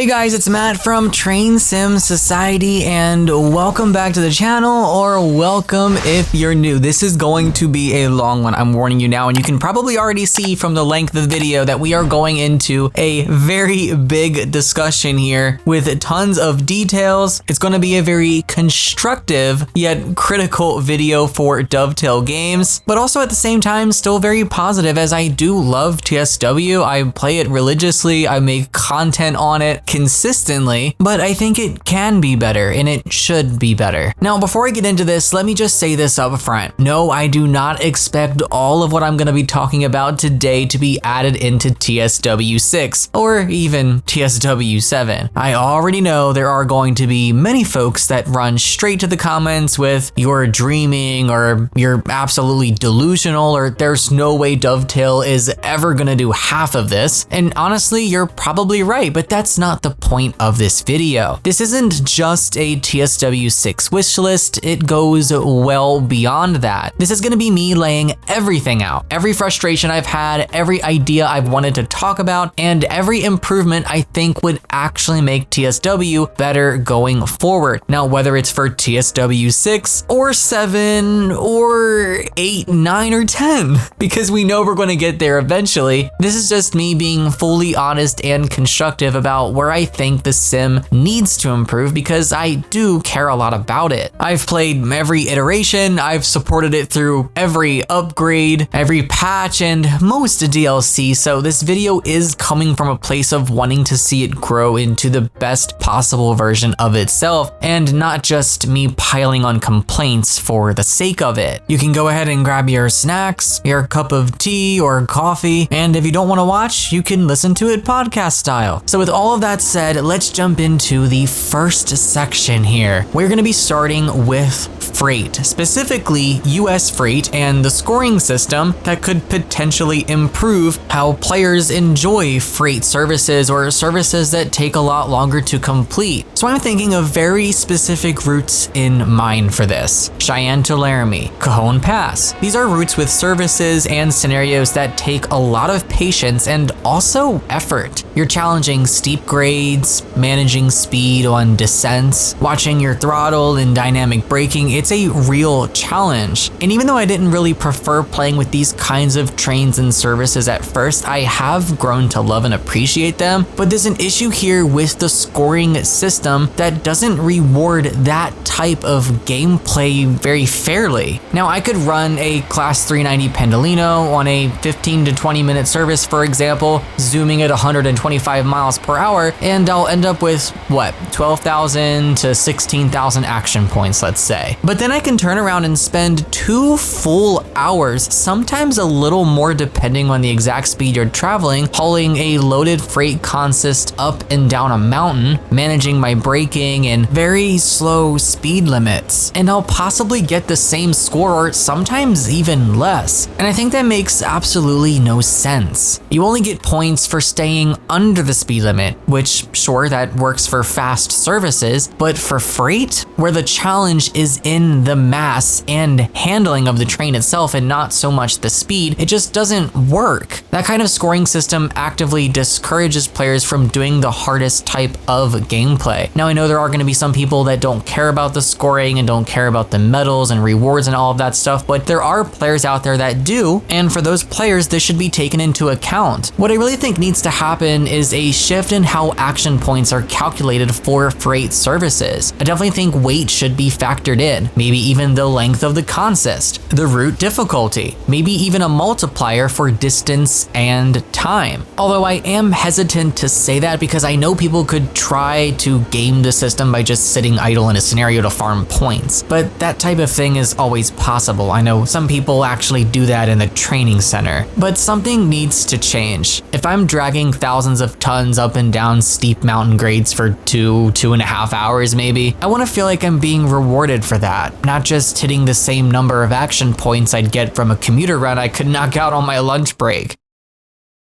Hey guys, it's Matt from Train Sim Society and welcome back to the channel, or welcome if you're new. This is going to be a long one, I'm warning you now, and you can probably already see from the length of the video that we are going into a very big discussion here with tons of details. It's going to be a very constructive yet critical video for Dovetail Games, but also at the same time still very positive, as I do love TSW. I play it religiously, I make content on it consistently, but I think it can be better and it should be better. Now, before I get into this, let me just say this up front. No, I do not expect all of what I'm going to be talking about today to be added into TSW6 or even TSW7. I already know there are going to be many folks that run straight to the comments with "you're dreaming" or "you're absolutely delusional" or "there's no way Dovetail is ever going to do half of this." And honestly, you're probably right, but that's not the point of this video. This isn't just a TSW6 wishlist, it goes well beyond that. This is going to be me laying everything out, every frustration I've had, every idea I've wanted to talk about, and every improvement I think would actually make TSW better going forward. Now, whether it's for TSW6 or 7 or 8, 9, or 10, because we know we're going to get there eventually, this is just me being fully honest and constructive about where I think the sim needs to improve, because I do care a lot about it. I've played every iteration, I've supported it through every upgrade, every patch, and most DLC, so this video is coming from a place of wanting to see it grow into the best possible version of itself, and not just me piling on complaints for the sake of it. You can go ahead and grab your snacks, your cup of tea or coffee, and if you don't want to watch, you can listen to it podcast style. So with all of that said, let's jump into the first section here. We're going to be starting with freight, specifically US freight, and the scoring system that could potentially improve how players enjoy freight services or services that take a lot longer to complete. So I'm thinking of very specific routes in mind for this. Cheyenne to Laramie, Cajon Pass. These are routes with services and scenarios that take a lot of patience and also effort. You're challenging steep grades, managing speed on descents, watching your throttle and dynamic braking. It's a real challenge. And even though I didn't really prefer playing with these kinds of trains and services at first, I have grown to love and appreciate them. But there's an issue here with the scoring system that doesn't reward that type of gameplay very fairly. Now, I could run a class 390 Pendolino on a 15 to 20 minute service, for example, zooming at 125 miles per hour, and I'll end up with, what, 12,000 to 16,000 action points, let's say. But then I can turn around and spend 2 full hours, sometimes a little more depending on the exact speed you're traveling, hauling a loaded freight consist up and down a mountain, managing my braking and very slow speed limits, and I'll possibly get the same score or sometimes even less. And I think that makes absolutely no sense. You only get points for staying under the speed limit, which sure, that works for fast services, but for freight, where the challenge is in the mass and handling of the train itself and not so much the speed, it just doesn't work. That kind of scoring system actively discourages players from doing the hardest type of gameplay. Now, I know there are going to be some people that don't care about the scoring and don't care about the medals and rewards and all of that stuff, but there are players out there that do, and for those players, this should be taken into account. What I really think needs to happen is a shift in how action points are calculated for freight services. I definitely think weight should be factored in, maybe even the length of the consist, the route difficulty, maybe even a multiplier for distance and time. Although I am hesitant to say that because I know people could try to game the system by just sitting idle in a scenario to farm points, but that type of thing is always possible. I know some people actually do that in the training center, but something needs to change. If I'm dragging thousands of tons up and down steep mountain grades for 2.5 hours maybe, I want to feel like I'm being rewarded for that, not just hitting the same number of action points I'd get from a commuter run I could knock out on my lunch break.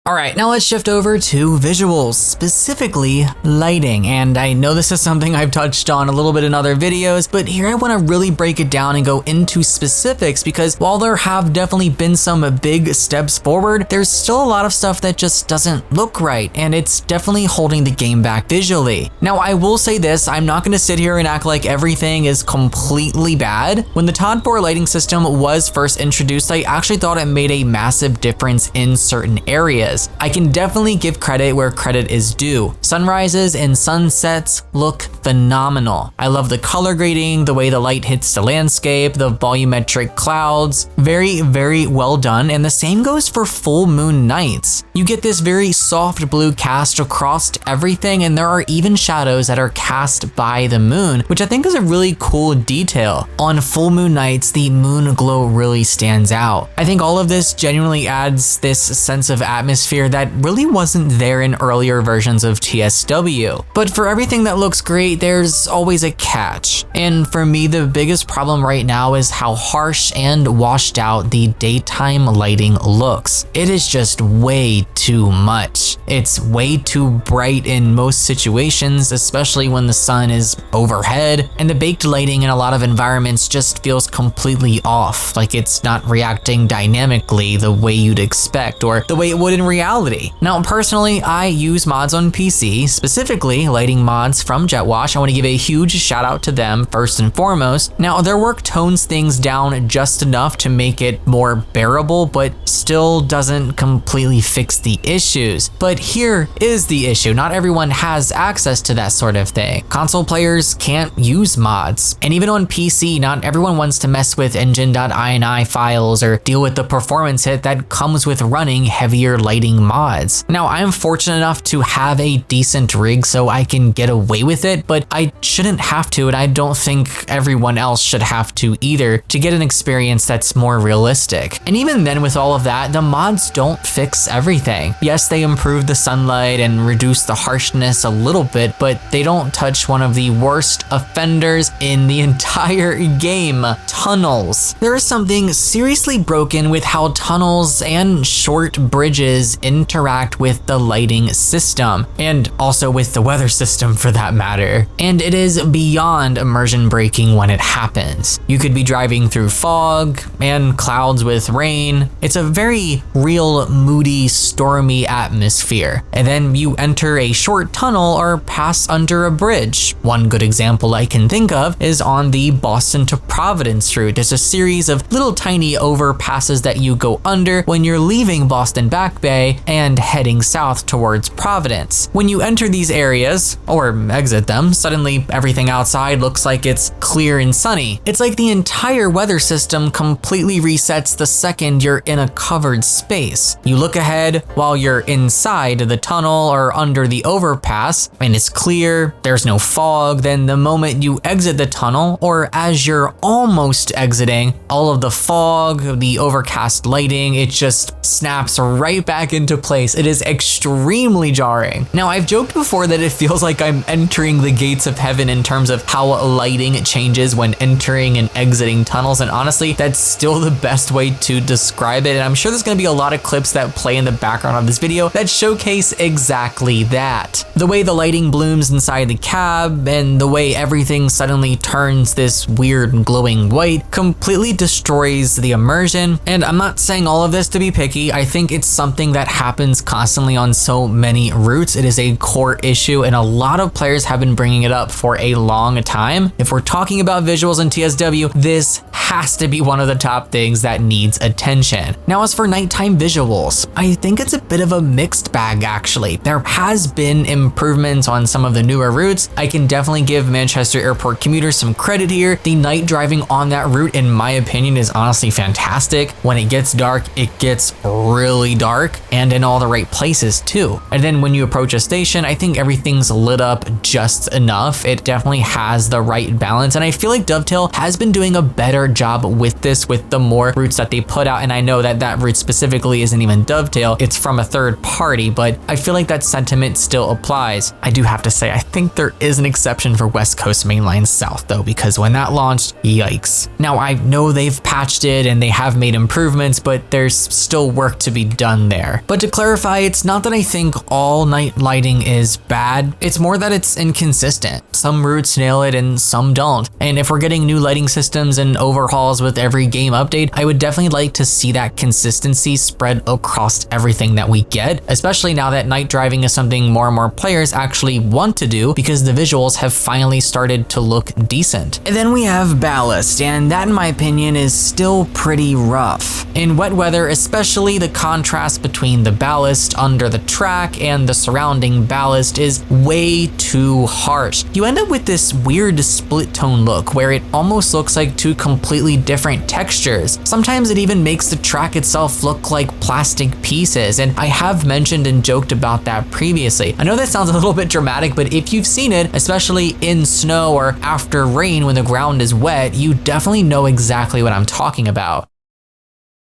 All right, now let's shift over to visuals, specifically lighting. And I know this is something I've touched on a little bit in other videos, but here I want to really break it down and go into specifics, because while there have definitely been some big steps forward, there's still a lot of stuff that just doesn't look right, and it's definitely holding the game back visually. Now, I will say this, I'm not going to sit here and act like everything is completely bad. When the TOD 4 lighting system was first introduced, I actually thought it made a massive difference in certain areas. I can definitely give credit where credit is due. Sunrises and sunsets look phenomenal. I love the color grading, the way the light hits the landscape, the volumetric clouds. Very, very well done. And the same goes for full moon nights. You get this very soft blue cast across everything, and there are even shadows that are cast by the moon, which I think is a really cool detail. On full moon nights, the moon glow really stands out. I think all of this genuinely adds this sense of atmosphere that really wasn't there in earlier versions of TSW. But for everything that looks great, there's always a catch. And for me, the biggest problem right now is how harsh and washed out the daytime lighting looks. It is just way too much. It's way too bright in most situations, especially when the sun is overhead, and the baked lighting in a lot of environments just feels completely off, like it's not reacting dynamically the way you'd expect or the way it would in reality. Now, personally, I use mods on PC, specifically lighting mods from JetWash. I want to give a huge shout out to them first and foremost. Now, their work tones things down just enough to make it more bearable, but still doesn't completely fix the issues. But here is the issue. Not everyone has access to that sort of thing. Console players can't use mods. And even on PC, not everyone wants to mess with engine.ini files or deal with the performance hit that comes with running heavier lighting mods. Now, I'm fortunate enough to have a decent rig so I can get away with it, but I shouldn't have to, and I don't think everyone else should have to either, to get an experience that's more realistic. And even then, with all of that, the mods don't fix everything. Yes, they improve the sunlight and reduce the harshness a little bit, but they don't touch one of the worst offenders in the entire game: tunnels. There is something seriously broken with how tunnels and short bridges interact with the lighting system, and also with the weather system for that matter. And it is beyond immersion breaking when it happens. You could be driving through fog and clouds with rain. It's a very real, moody, stormy atmosphere. And then you enter a short tunnel or pass under a bridge. One good example I can think of is on the Boston to Providence route. There's a series of little tiny overpasses that you go under when you're leaving Boston Back Bay and heading south towards Providence. When you enter these areas, or exit them, suddenly everything outside looks like it's clear and sunny. It's like the entire weather system completely resets the second you're in a covered space. You look ahead while you're inside the tunnel or under the overpass, and it's clear, there's no fog. Then the moment you exit the tunnel, or as you're almost exiting, all of the fog, the overcast lighting, it just snaps right back into place. It is extremely jarring. Now, I've joked before that it feels like I'm entering the gates of heaven in terms of how lighting changes when entering and exiting tunnels, and honestly, that's still the best way to describe it. And I'm sure there's going to be a lot of clips that play in the background of this video that showcase exactly that. The way the lighting blooms inside the cab and the way everything suddenly turns this weird glowing white completely destroys the immersion. And I'm not saying all of this to be picky. I think it's something that happens constantly on so many routes. It is a core issue, and a lot of players have been bringing it up for a long time. If we're talking about visuals in TSW, this has to be one of the top things that needs attention. Now, as for nighttime visuals, I think it's a bit of a mixed bag actually. There has been improvements on some of the newer routes. I can definitely give Manchester Airport commuters some credit here. The night driving on that route, in my opinion, is honestly fantastic. When it gets dark, it gets really dark, and in all the right places too. And then when you approach a station, I think everything's lit up just enough. It definitely has the right balance, and I feel like Dovetail has been doing a better job with this, with the more routes that they put out. And I know that that route specifically isn't even Dovetail, it's from a third party, but I feel like that sentiment still applies. I do have to say, I think there is an exception for West Coast Mainline South though, because when that launched, yikes. Now I know they've patched it and they have made improvements, but there's still work to be done there. But to clarify, it's not that I think all night lighting is bad, it's more that it's inconsistent. Some routes nail it and some don't. And if we're getting new lighting systems and overhauls with every game update, I would definitely like to see that consistency spread across everything that we get, especially now that night driving is something more and more players actually want to do because the visuals have finally started to look decent. And then we have ballast, and that in my opinion is still pretty rough. In wet weather, especially, the contrast between the ballast under the track and the surrounding ballast is way too harsh. You end up with this weird split tone look where it almost looks like two completely different textures. Sometimes it even makes the track itself look like plastic pieces, and I have mentioned and joked about that previously. I know that sounds a little bit dramatic, but if you've seen it, especially in snow or after rain when the ground is wet, you definitely know exactly what I'm talking about.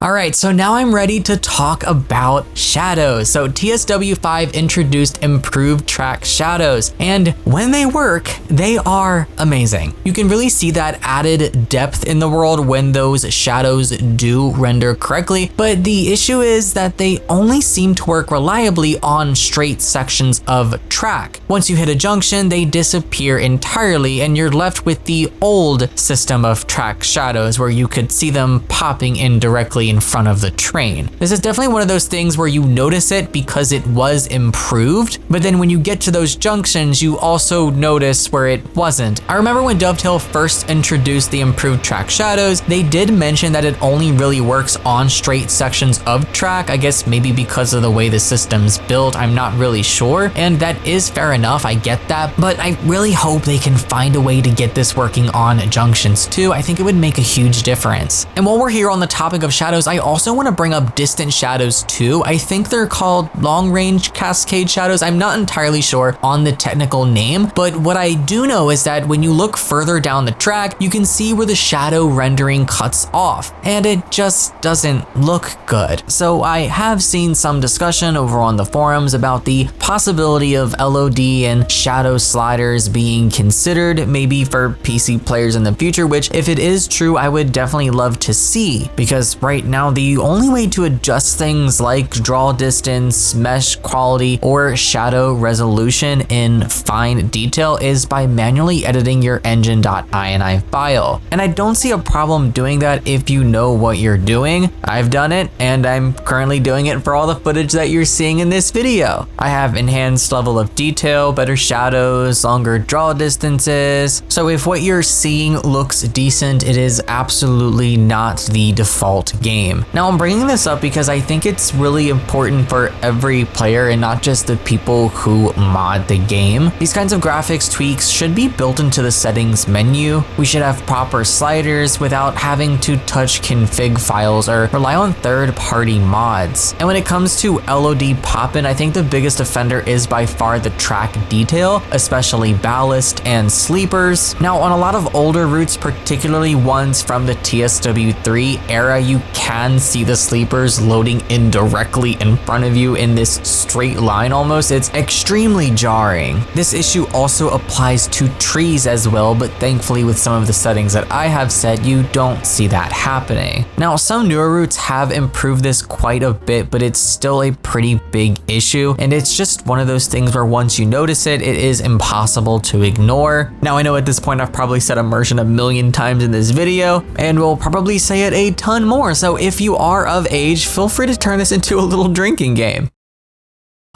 Alright, so now I'm ready to talk about shadows. So TSW5 introduced improved track shadows, and when they work, they are amazing. You can really see that added depth in the world when those shadows do render correctly, but the issue is that they only seem to work reliably on straight sections of track. Once you hit a junction, they disappear entirely, and you're left with the old system of track shadows where you could see them popping in directly in front of the train. This is definitely one of those things where you notice it because it was improved, but then when you get to those junctions, you also notice where it wasn't. I remember when Dovetail first introduced the improved track shadows, they did mention that it only really works on straight sections of track. I guess maybe because of the way the system's built, I'm not really sure, and that is fair enough, I get that, but I really hope they can find a way to get this working on junctions too. I think it would make a huge difference. And while we're here on the topic of shadows, I also want to bring up distant shadows too. I think they're called long range cascade shadows. I'm not entirely sure on the technical name, but what I do know is that when you look further down the track, you can see where the shadow rendering cuts off, and it just doesn't look good. So I have seen some discussion over on the forums about the possibility of LOD and shadow sliders being considered, maybe for PC players in the future, which if it is true, I would definitely love to see, because right now the only way to adjust things like draw distance, mesh quality, or shadow resolution in fine detail is by manually editing your engine.ini file. And I don't see a problem doing that if you know what you're doing. I've done it, and I'm currently doing it for all the footage that you're seeing in this video. I have enhanced level of detail, better shadows, longer draw distances. So if what you're seeing looks decent, it is absolutely not the default game. Now I'm bringing this up because I think it's really important for every player and not just the people who mod the game. These kinds of graphics tweaks should be built into the settings menu. We should have proper sliders without having to touch config files or rely on third-party mods. And when it comes to LOD poppin', I think the biggest offender is by far the track detail, especially ballast and sleepers. Now on a lot of older routes, particularly ones from the TSW3 era, you can see the sleepers loading in directly in front of you in this straight line almost. It's extremely jarring. This issue also applies to trees as well, but thankfully with some of the settings that I have set, you don't see that happening. Now some newer routes have improved this quite a bit, but it's still a pretty big issue, and it's just one of those things where once you notice it, it is impossible to ignore. Now I know at this point I've probably said immersion a million times in this video, and will probably say it a ton more, so if you are of age, feel free to turn this into a little drinking game.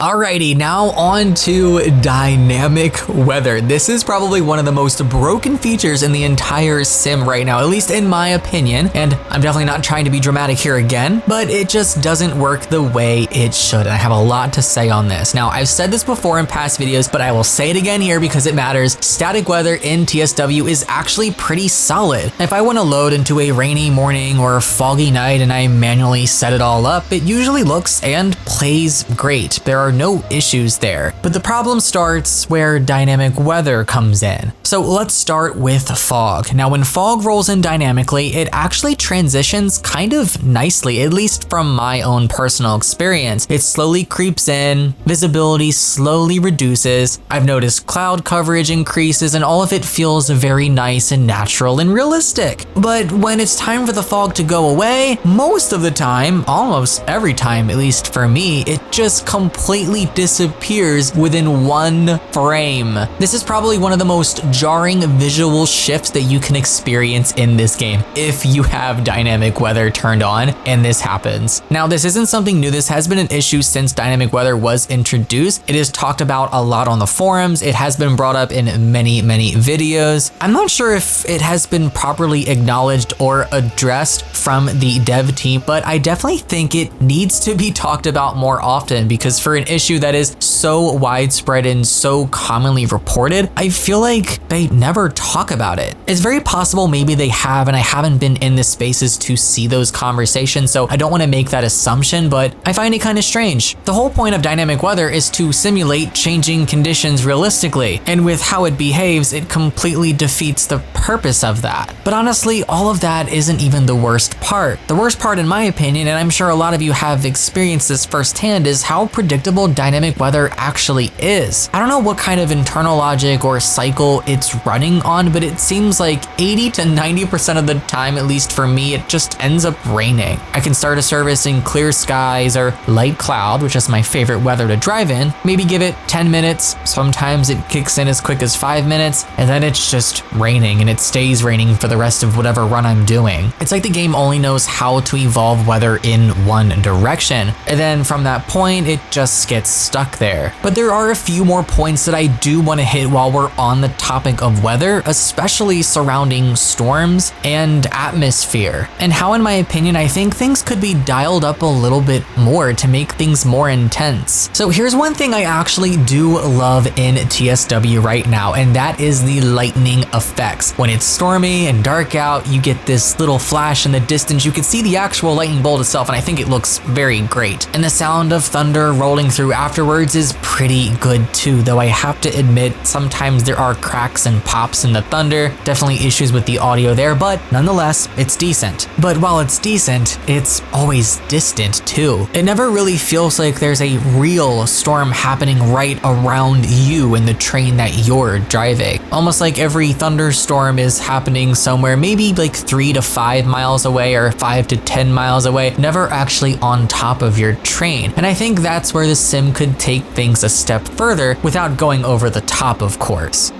Alrighty, now on to dynamic weather. This is probably one of the most broken features in the entire sim right now, at least in my opinion, and I'm definitely not trying to be dramatic here again, but it just doesn't work the way it should, and I have a lot to say on this. Now, I've said this before in past videos, but I will say it again here because it matters. Static weather in TSW is actually pretty solid. If I want to load into a rainy morning or a foggy night and I manually set it all up, it usually looks and plays great. There are no issues there. But the problem starts where dynamic weather comes in. So let's start with fog. Now when fog rolls in dynamically, it actually transitions kind of nicely, at least from my own personal experience. It slowly creeps in, visibility slowly reduces. I've noticed cloud coverage increases, and all of it feels very nice and natural and realistic. But when it's time for the fog to go away, most of the time, almost every time, at least for me, it just completely disappears within one frame. This is probably one of the most jarring visual shifts that you can experience in this game if you have dynamic weather turned on and this happens. Now, this isn't something new. This has been an issue since dynamic weather was introduced. It is talked about a lot on the forums. It has been brought up in many videos. I'm not sure if it has been properly acknowledged or addressed from the dev team, but I definitely think it needs to be talked about more often, because for an issue that is so widespread and so commonly reported, I feel like they never talk about it. It's very possible maybe they have, and I haven't been in the spaces to see those conversations, so I don't want to make that assumption, but I find it kind of strange. The whole point of dynamic weather is to simulate changing conditions realistically, and with how it behaves, it completely defeats the purpose of that. But honestly, all of that isn't even the worst part. The worst part, in my opinion, and I'm sure a lot of you have experienced this firsthand, is how predictable dynamic weather actually is. I don't know what kind of internal logic or cycle it's running on, but it seems like 80 to 90% of the time, at least for me, it just ends up raining. I can start a service in clear skies or light cloud, which is my favorite weather to drive in, maybe give it 10 minutes. Sometimes it kicks in as quick as 5 minutes, and then it's just raining, and it stays raining for the rest of whatever run I'm doing. It's like the game only knows how to evolve weather in one direction, and then from that point, it just gets stuck there. But there are a few more points that I do want to hit while we're on the topic of weather, especially surrounding storms and atmosphere, and how, in my opinion, I think things could be dialed up a little bit more to make things more intense. So here's one thing I actually do love in TSW right now, and that is the lightning effects. When it's stormy and dark out, you get this little flash in the distance. You can see the actual lightning bolt itself, and I think it looks very great. And the sound of thunder rolling through afterwards is pretty good too, though I have to admit sometimes there are cracks and pops in the thunder. Definitely issues with the audio there, but nonetheless, it's decent. But while it's decent, it's always distant too. It never really feels like there's a real storm happening right around you in the train that you're driving. Almost like every thunderstorm is happening somewhere maybe like 3 to 5 miles away or 5 to 10 miles away, never actually on top of your train. And I think that's where the sim could take things a step further without going over the top, of course.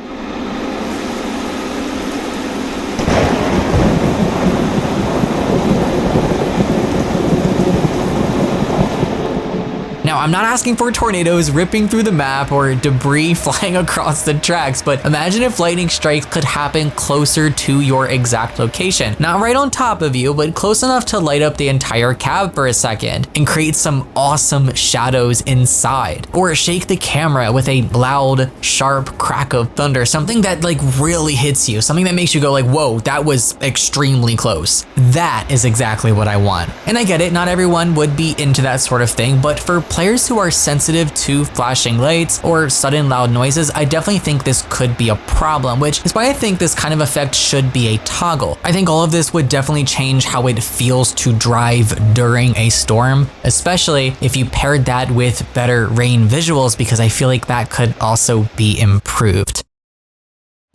Now, I'm not asking for tornadoes ripping through the map or debris flying across the tracks, but imagine if lightning strikes could happen closer to your exact location. Not right on top of you, but close enough to light up the entire cab for a second and create some awesome shadows inside. Or shake the camera with a loud, sharp crack of thunder, something that like really hits you, something that makes you go like, whoa, that was extremely close. That is exactly what I want. And I get it, not everyone would be into that sort of thing, but for players who are sensitive to flashing lights or sudden loud noises, I definitely think this could be a problem, which is why I think this kind of effect should be a toggle. I think all of this would definitely change how it feels to drive during a storm, especially if you paired that with better rain visuals, because I feel like that could also be improved.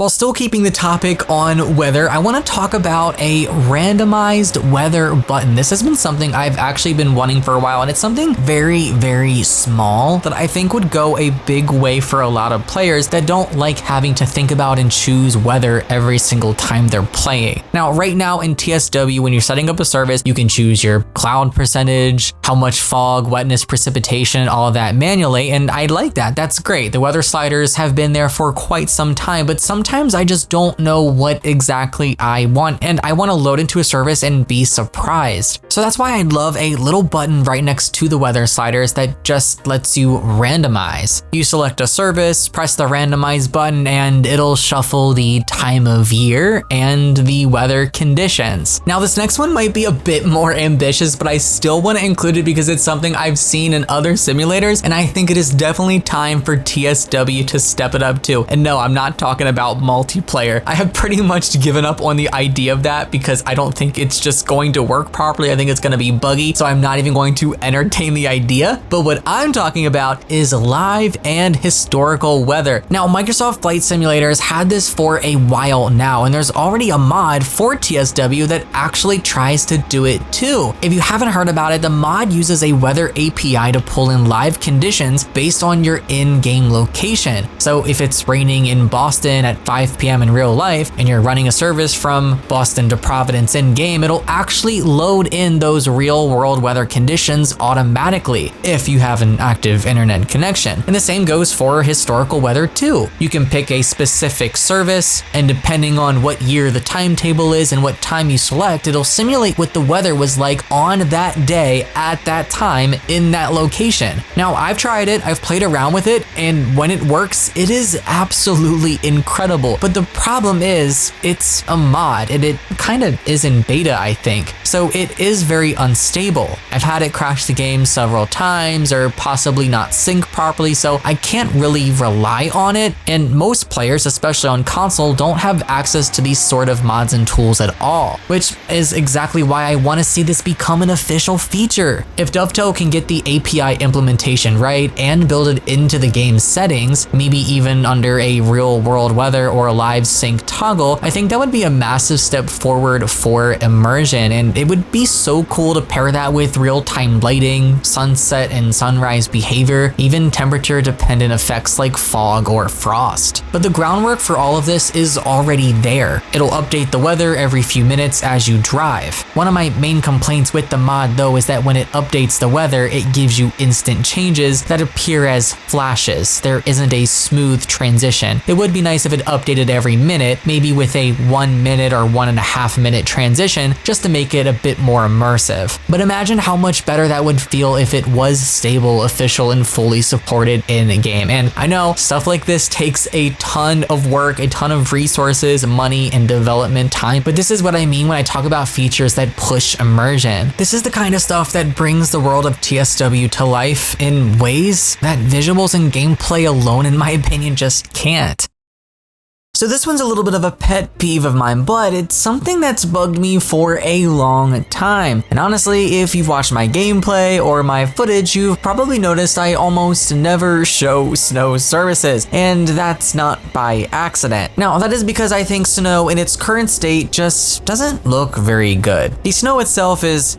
While still keeping the topic on weather, I want to talk about a randomized weather button. This has been something I've actually been wanting for a while, and it's something very, very small that I think would go a big way for a lot of players that don't like having to think about and choose weather every single time they're playing. Now, right now in TSW, when you're setting up a service, you can choose your cloud percentage, how much fog, wetness, precipitation, all of that manually, and I like that. That's great. The weather sliders have been there for quite some time, but sometimes sometimes I just don't know what exactly I want, and I want to load into a service and be surprised. So that's why I love a little button right next to the weather sliders that just lets you randomize. You select a service, press the randomize button, and it'll shuffle the time of year and the weather conditions. Now this next one might be a bit more ambitious, but I still want to include it because it's something I've seen in other simulators, and I think it is definitely time for TSW to step it up too. And no, I'm not talking about multiplayer. I have pretty much given up on the idea of that because I don't think it's just going to work properly. I think it's going to be buggy, so I'm not even going to entertain the idea. But what I'm talking about is live and historical weather. Now, Microsoft Flight Simulators had this for a while now, and there's already a mod for TSW that actually tries to do it too. If you haven't heard about it, the mod uses a weather API to pull in live conditions based on your in-game location. So if it's raining in Boston at 5 p.m. in real life and you're running a service from Boston to Providence in-game, it'll actually load in those real-world weather conditions automatically if you have an active internet connection. And the same goes for historical weather too. You can pick a specific service, and depending on what year the timetable is and what time you select, it'll simulate what the weather was like on that day at that time in that location. Now, I've tried it, I've played around with it, and when it works, it is absolutely incredible. But the problem is, it's a mod, and it kind of is in beta, I think. So it is very unstable. I've had it crash the game several times or possibly not sync properly, so I can't really rely on it. And most players, especially on console, don't have access to these sort of mods and tools at all, which is exactly why I want to see this become an official feature. If Dovetail can get the API implementation right and build it into the game's settings, maybe even under a real world weather or a live sync toggle, I think that would be a massive step forward for immersion, and it would be so cool to pair that with real-time lighting, sunset and sunrise behavior, even temperature dependent effects like fog or frost. But the groundwork for all of this is already there. It'll update the weather every few minutes as you drive. One of my main complaints with the mod though is that when it updates the weather, it gives you instant changes that appear as flashes. There isn't a smooth transition. It would be nice if it updated every minute, maybe with a 1 minute or 1.5 minute transition, just to make it a bit more immersive. But imagine how much better that would feel if it was stable, official, and fully supported in the game. And I know stuff like this takes a ton of work, a ton of resources, money, and development time, but this is what I mean when I talk about features that push immersion. This is the kind of stuff that brings the world of TSW to life in ways that visuals and gameplay alone, in my opinion, just can't. So this one's a little bit of a pet peeve of mine, but it's something that's bugged me for a long time. And honestly, if you've watched my gameplay or my footage, you've probably noticed I almost never show snow services, and that's not by accident. Now, that is because I think snow in its current state just doesn't look very good. The snow itself is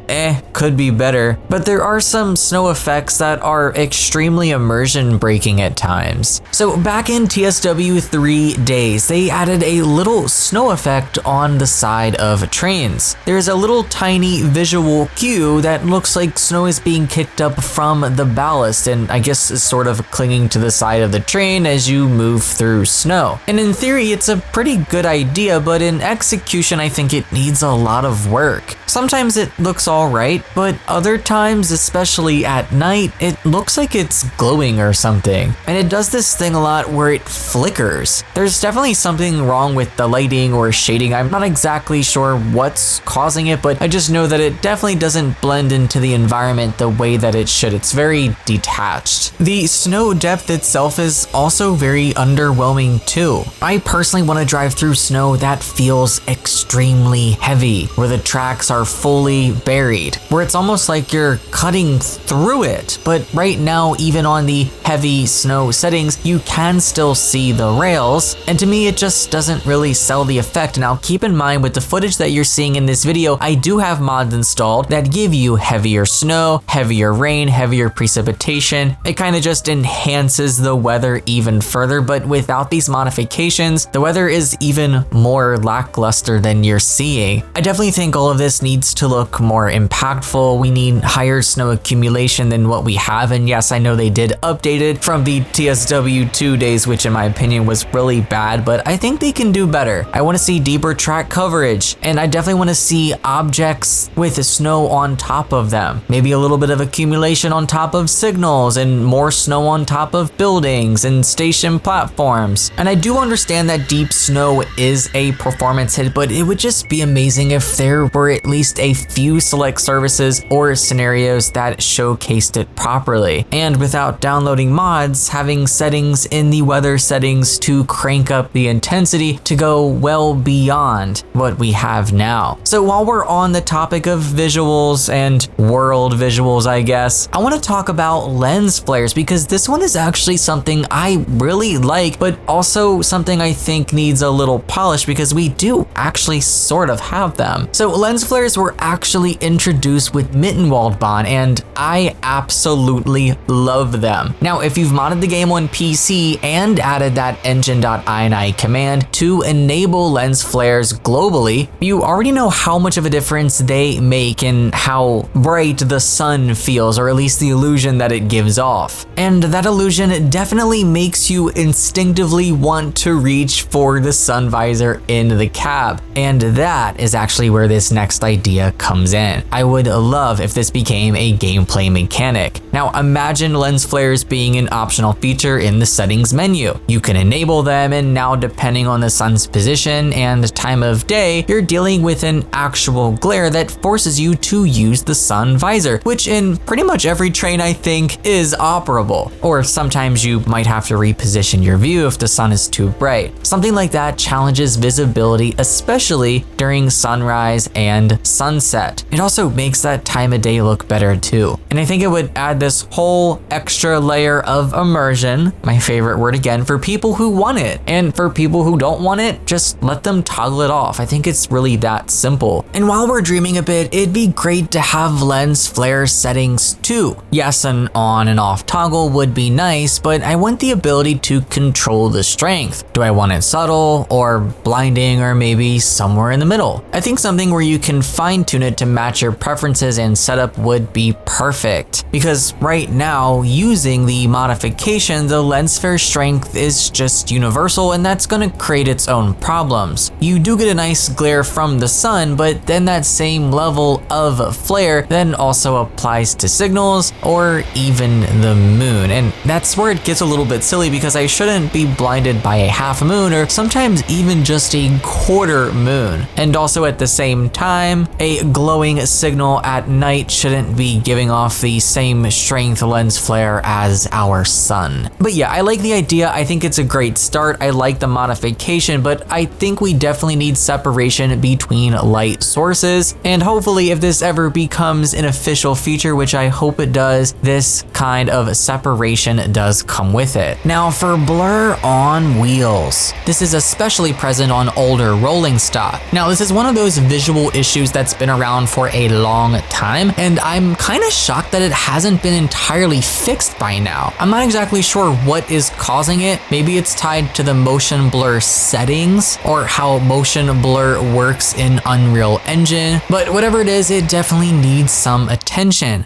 could be better, but there are some snow effects that are extremely immersion breaking at times. So back in TSW 3 days, they added a little snow effect on the side of trains. There's a little tiny visual cue that looks like snow is being kicked up from the ballast and I guess is sort of clinging to the side of the train as you move through snow. And in theory, it's a pretty good idea, but in execution, I think it needs a lot of work. Sometimes it looks alright, but other times, especially at night, it looks like it's glowing or something. And it does this thing a lot where it flickers. There's definitely something wrong with the lighting or shading. I'm not exactly sure what's causing it, but I just know that it definitely doesn't blend into the environment the way that it should. It's very detached. The snow depth itself is also very underwhelming too. I personally want to drive through snow that feels extremely heavy, where the tracks are fully buried, where it's almost like you're cutting through it. But right now, even on the heavy snow settings, you can still see the rails, and to me it just doesn't really sell the effect. Now keep in mind, with the footage that you're seeing in this video, I do have mods installed that give you heavier snow, heavier rain, heavier precipitation. It kind of just enhances the weather even further, but without these modifications, the weather is even more lackluster than you're seeing. I definitely think all of this needs needs to look more impactful. We need higher snow accumulation than what we have. And yes, I know they did update it from the TSW2 days, which in my opinion was really bad, but I think they can do better. I want to see deeper track coverage, and I definitely want to see objects with snow on top of them. Maybe a little bit of accumulation on top of signals and more snow on top of buildings and station platforms. And I do understand that deep snow is a performance hit, but it would just be amazing if there were at least a few select services or scenarios that showcased it properly. And without downloading mods, having settings in the weather settings to crank up the intensity to go well beyond what we have now. So while we're on the topic of visuals and world visuals, I guess, I want to talk about lens flares, because this one is actually something I really like, but also something I think needs a little polish because we do actually sort of have them. So lens flares were actually introduced with Mittenwald-Bahn, and I absolutely love them. Now, if you've modded the game on PC and added that engine.ini command to enable lens flares globally, you already know how much of a difference they make in how bright the sun feels, or at least the illusion that it gives off. And that illusion definitely makes you instinctively want to reach for the sun visor in the cab. And that is actually where this next idea comes in. I would love if this became a gameplay mechanic. Now imagine lens flares being an optional feature in the settings menu. You can enable them, and now depending on the sun's position and time of day, you're dealing with an actual glare that forces you to use the sun visor, which in pretty much every train I think is operable. Or sometimes you might have to reposition your view if the sun is too bright. Something like that challenges visibility, especially during sunrise and sunset. It also makes that time of day look better too. And I think it would add this whole extra layer of immersion, my favorite word again, for people who want it. And for people who don't want it, just let them toggle it off. I think it's really that simple. And while we're dreaming a bit, it'd be great to have lens flare settings too. Yes, an on and off toggle would be nice, but I want the ability to control the strength. Do I want it subtle or blinding, or maybe somewhere in the middle? I think something where you can fine tune it to match your preferences and setup would be perfect. Because right now, using the modification, the lens flare strength is just universal, and that's gonna create its own problems. You do get a nice glare from the sun, but then that same level of flare then also applies to signals or even the moon. And that's where it gets a little bit silly, because I shouldn't be blinded by a half moon or sometimes even just a quarter moon. And also at the same time, a glowing signal at night shouldn't be giving off the same strength lens flare as our sun. But yeah, I like the idea. I think it's a great start. I like the modification, but I think we definitely need separation between light sources. And hopefully if this ever becomes an official feature, which I hope it does, this kind of separation does come with it. Now for blur on wheels, this is especially present on older rolling stock. Now this is one of those visual issues that's been around for a long time, and I'm kind of shocked that it hasn't been entirely fixed by now. I'm not exactly sure what is causing it. Maybe it's tied to the motion blur settings or how motion blur works in Unreal Engine, but whatever it is, it definitely needs some attention.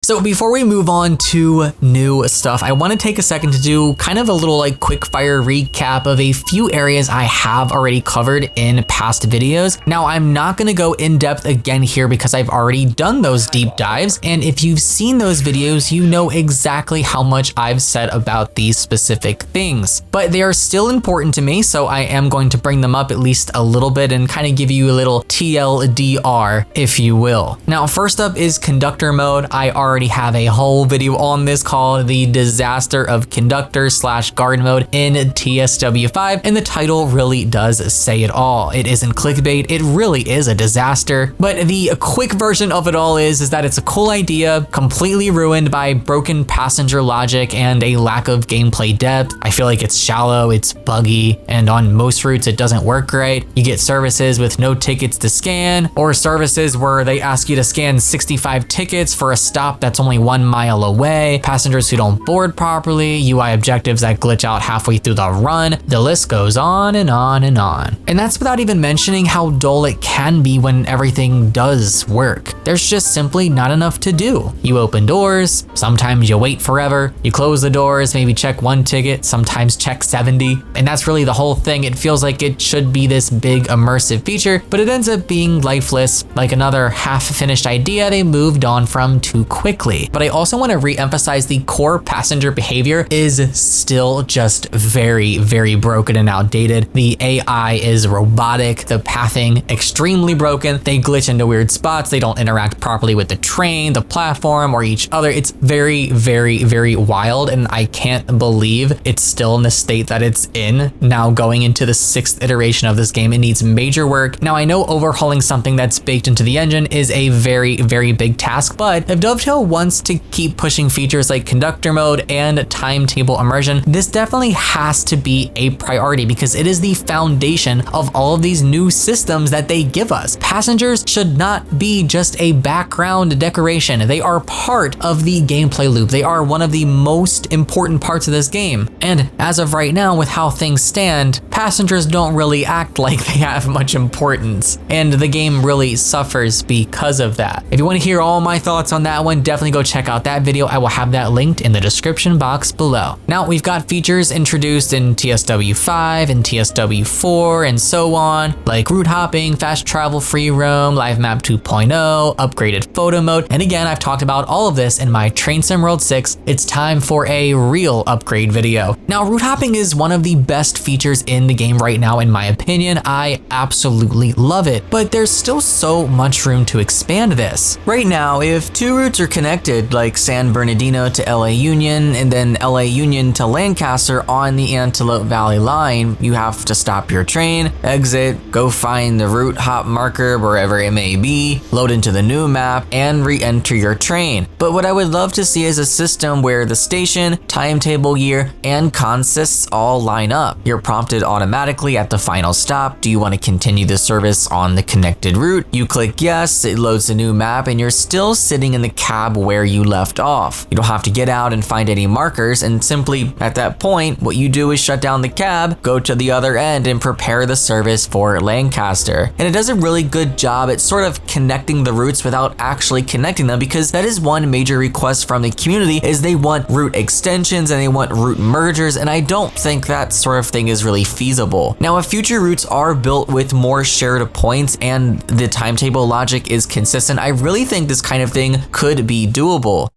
So before we move on to new stuff, I want to take a second to do kind of a little quick fire recap of a few areas I have already covered in past videos. Now I'm not going to go in depth again here because I've already done those deep dives, and if you've seen those videos, you know exactly how much I've said about these specific things. But they are still important to me, so I am going to bring them up at least a little bit and kind of give you a little TLDR, if you will. Now first up is conductor mode. I already have a whole video on this called The Disaster of Conductor / Guard Mode in TSW5, and the title really does say it all. It isn't clickbait, it really is a disaster. But the quick version of it all is that it's a cool idea, completely ruined by broken passenger logic and a lack of gameplay depth. I feel like it's shallow, it's buggy, and on most routes it doesn't work great. You get services with no tickets to scan, or services where they ask you to scan 65 tickets for a stop that's only 1 mile away, passengers who don't board properly, UI objectives that glitch out halfway through the run. The list goes on and on and on. And that's without even mentioning how dull it can be when everything does work. There's just simply not enough to do. You open doors, sometimes you wait forever, you close the doors, maybe check 1 ticket, sometimes check 70. And that's really the whole thing. It feels like it should be this big immersive feature, but it ends up being lifeless, like another half-finished idea they moved on from too quickly. But I also want to re-emphasize the core passenger behavior is still just very, very broken and outdated. The AI is robotic, the pathing extremely broken, they glitch into weird spots, they don't interact properly with the train, the platform, or each other. It's very, very, very wild, and I can't believe it's still in the state that it's in now going into the 6th iteration of this game. It needs major work. Now I know overhauling something that's baked into the engine is a very, very big task, but if Dovetail wants to keep pushing features like conductor mode and timetable immersion, this definitely has to be a priority because it is the foundation of all of these new systems that they give us. Passengers should not be just a background decoration. They are part of the gameplay loop. They are one of the most important parts of this game. And as of right now, with how things stand, passengers don't really act like they have much importance. And the game really suffers because of that. If you want to hear all my thoughts on that one, definitely go check out that video. I will have that linked in the description box below. Now we've got features introduced in TSW5 and TSW4 and so on, like route hopping, fast travel, free roam, live map 2.0, upgraded photo mode. And again, I've talked about all of this in my Train Sim World 6. It's time for a real upgrade video. Now, route hopping is one of the best features in the game right now, in my opinion. I absolutely love it, but there's still so much room to expand this. Right now, if 2 routes are connected, like San Bernardino to LA Union and then LA Union to Lancaster on the Antelope Valley line, you have to stop your train, exit, go find the route hop marker wherever it may be, load into the new map, and re-enter your train. But what I would love to see is a system where the station, timetable year, and consists all line up. You're prompted automatically at the final stop. Do you want to continue the service on the connected route? You click yes, it loads a new map, and you're still sitting in the cab where you left off. You don't have to get out and find any markers, and simply at that point, what you do is shut down the cab, go to the other end, and prepare the service for Lancaster. And it does a really good job at sort of connecting the routes without actually connecting them, because that is one major request from the community is they want route extensions and they want route mergers, and I don't think that sort of thing is really feasible. Now, if future routes are built with more shared points and the timetable logic is consistent, I really think this kind of thing could be doable.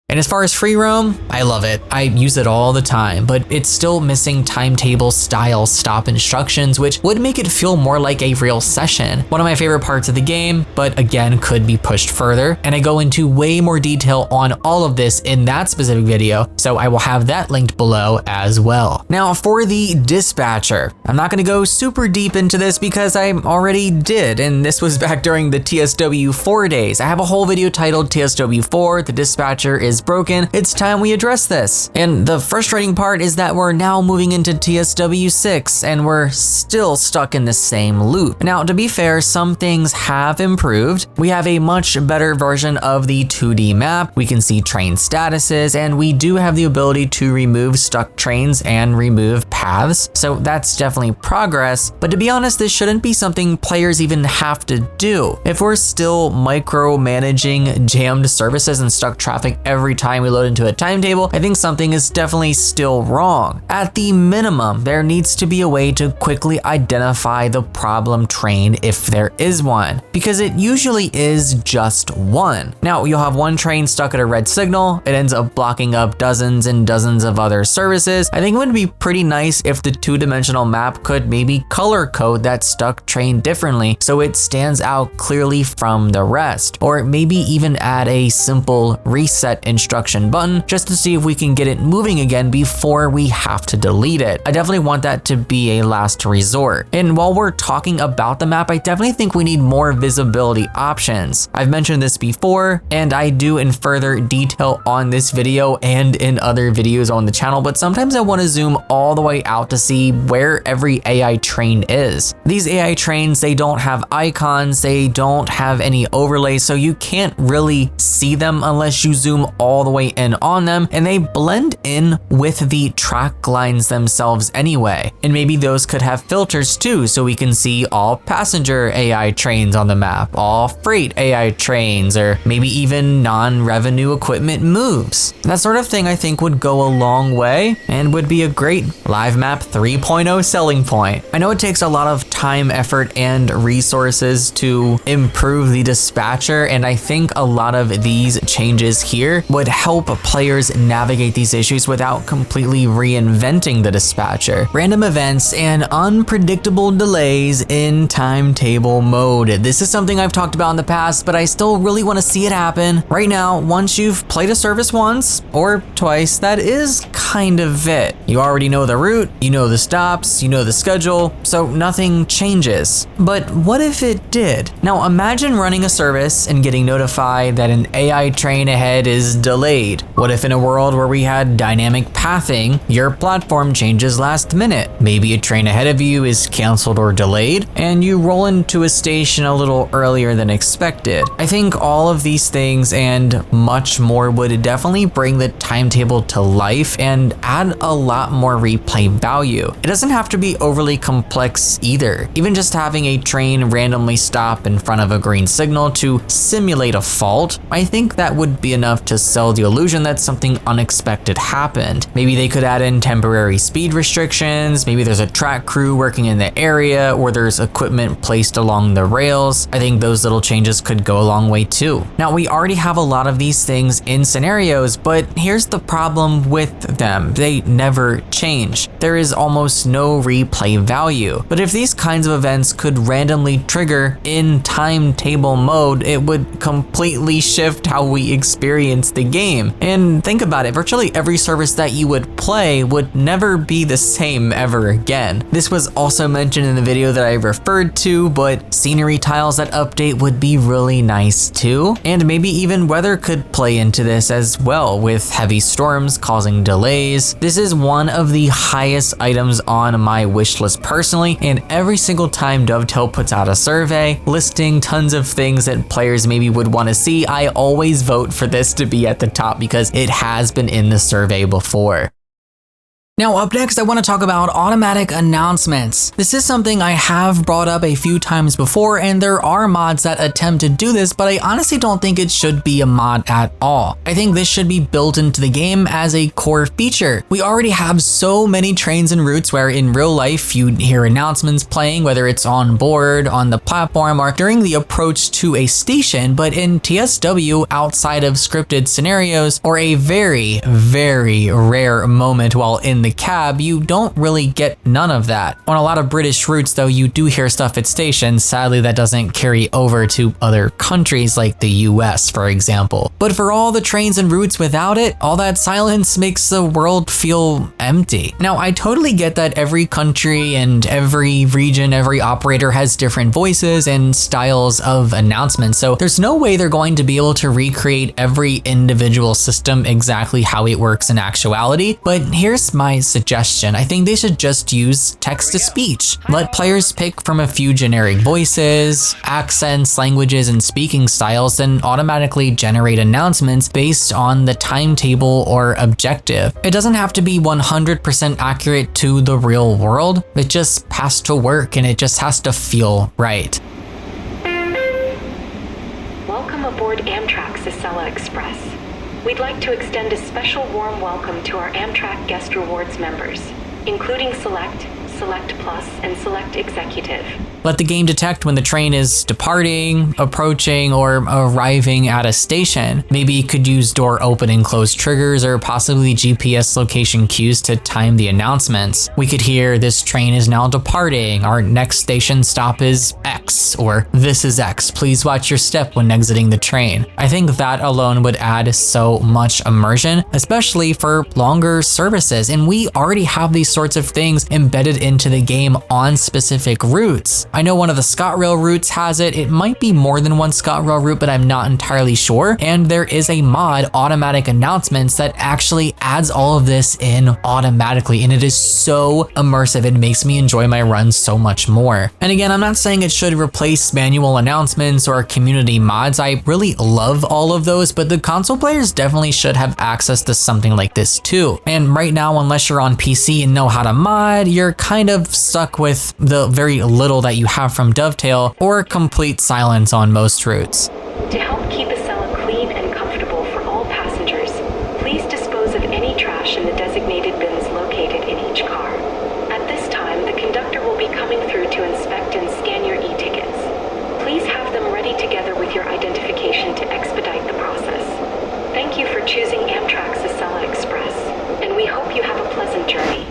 And as far as free roam, I love it. I use it all the time, but it's still missing timetable style stop instructions, which would make it feel more like a real session. One of my favorite parts of the game, but again, could be pushed further. And I go into way more detail on all of this in that specific video, so I will have that linked below as well. Now for the dispatcher, I'm not gonna go super deep into this because I already did, and this was back during the TSW4 days. I have a whole video titled TSW4, the dispatcher is broken. It's time we address this. And the frustrating part is that we're now moving into TSW6 and we're still stuck in the same loop. Now, to be fair, some things have improved. We have a much better version of the 2D map. We can see train statuses, and we do have the ability to remove stuck trains and remove paths. So that's definitely progress. But to be honest, this shouldn't be something players even have to do. If we're still micromanaging jammed services and stuck traffic every time we load into a timetable, I think something is definitely still wrong. At the minimum, there needs to be a way to quickly identify the problem train if there is one, because it usually is just one. Now, you'll have one train stuck at a red signal, it ends up blocking up dozens and dozens of other services. I think it would be pretty nice if the 2-dimensional map could maybe color code that stuck train differently so it stands out clearly from the rest, or maybe even add a simple reset instruction button just to see if we can get it moving again before we have to delete it. I definitely want that to be a last resort. And while we're talking about the map, I definitely think we need more visibility options. I've mentioned this before, and I do in further detail on this video and in other videos on the channel, but sometimes I want to zoom all the way way out to see where every AI train is. These AI trains, they don't have icons, they don't have any overlays, so you can't really see them unless you zoom all the way in on them, and they blend in with the track lines themselves anyway. And maybe those could have filters too, so we can see all passenger AI trains on the map, all freight AI trains, or maybe even non-revenue equipment moves. That sort of thing I think would go a long way and would be a great Live Map 3.0 selling point. I know it takes a lot of time, effort, and resources to improve the dispatcher, and I think a lot of these changes here would help players navigate these issues without completely reinventing the dispatcher. Random events and unpredictable delays in timetable mode. This is something I've talked about in the past, but I still really want to see it happen. Right now, once you've played a service once or twice, that is kind of it. You already know the route, you know the stops, you know the schedule, so nothing changes. But what if it did? Now imagine running a service and getting notified that an AI train ahead is delayed. What if in a world where we had dynamic pathing, your platform changes last minute? Maybe a train ahead of you is canceled or delayed, and you roll into a station a little earlier than expected. I think all of these things and much more would definitely bring the timetable to life and add a lot more replay value. It doesn't have to be overly complex either. Even just having a train randomly stop in front of a green signal to simulate a fault, I think that would be enough to sell the illusion that something unexpected happened. Maybe they could add in temporary speed restrictions, maybe there's a track crew working in the area, or there's equipment placed along the rails. I think those little changes could go a long way too. Now, we already have a lot of these things in scenarios, but here's the problem with them. They never change. There is almost no replay value. But if these kinds of events could randomly trigger in timetable mode, it would completely shift how we experience the game. And think about it, virtually every service that you would play would never be the same ever again. This was also mentioned in the video that I referred to, but scenery tiles that update would be really nice too. And maybe even weather could play into this as well, with heavy storms causing delays. This is one of the highest items on my wish list personally, and every single time Dovetail puts out a survey listing tons of things that players maybe would want to see, I always vote for this to be at the top because it has been in the survey before. Now up next, I want to talk about automatic announcements. This is something I have brought up a few times before, and there are mods that attempt to do this, but I honestly don't think it should be a mod at all. I think this should be built into the game as a core feature. We already have so many trains and routes where in real life you hear announcements playing, whether it's on board, on the platform, or during the approach to a station, but in TSW, outside of scripted scenarios, or a very, very rare moment while in the cab, you don't really get none of that. On a lot of British routes though, you do hear stuff at stations. Sadly, that doesn't carry over to other countries like the US, for example. But for all the trains and routes without it, all that silence makes the world feel empty. Now, I totally get that every country and every region, every operator has different voices and styles of announcements, so there's no way they're going to be able to recreate every individual system exactly how it works in actuality. But here's my suggestion. I think they should just use text-to-speech. Let players pick from a few generic voices, accents, languages, and speaking styles, then automatically generate announcements based on the timetable or objective. It doesn't have to be 100% accurate to the real world. It just has to work, and it just has to feel right. Welcome aboard Amtrak Sicela Express. We'd like to extend a special warm welcome to our Amtrak Guest Rewards members, including Select, Select Plus, and Select Executive. Let the game detect when the train is departing, approaching, or arriving at a station. Maybe it could use door open and close triggers or possibly GPS location cues to time the announcements. We could hear this train is now departing, our next station stop is X, or this is X, please watch your step when exiting the train. I think that alone would add so much immersion, especially for longer services, and we already have these sorts of things embedded into the game on specific routes. I know one of the ScotRail routes has it. It might be more than one ScotRail route, but I'm not entirely sure. And there is a mod, Automatic Announcements, that actually adds all of this in automatically, and it is so immersive. It makes me enjoy my runs so much more. And again, I'm not saying it should replace manual announcements or community mods. I really love all of those, but the console players definitely should have access to something like this too. And right now, unless you're on PC and know how to mod, you're kind of stuck with the very little that you have from Dovetail or complete silence on most routes. To help keep Acela clean and comfortable for all passengers, please dispose of any trash in the designated bins located in each car. At this time, the conductor will be coming through to inspect and scan your e-tickets. Please have them ready together with your identification to expedite the process. Thank you for choosing Amtrak's Acela Express, and we hope you have a pleasant journey.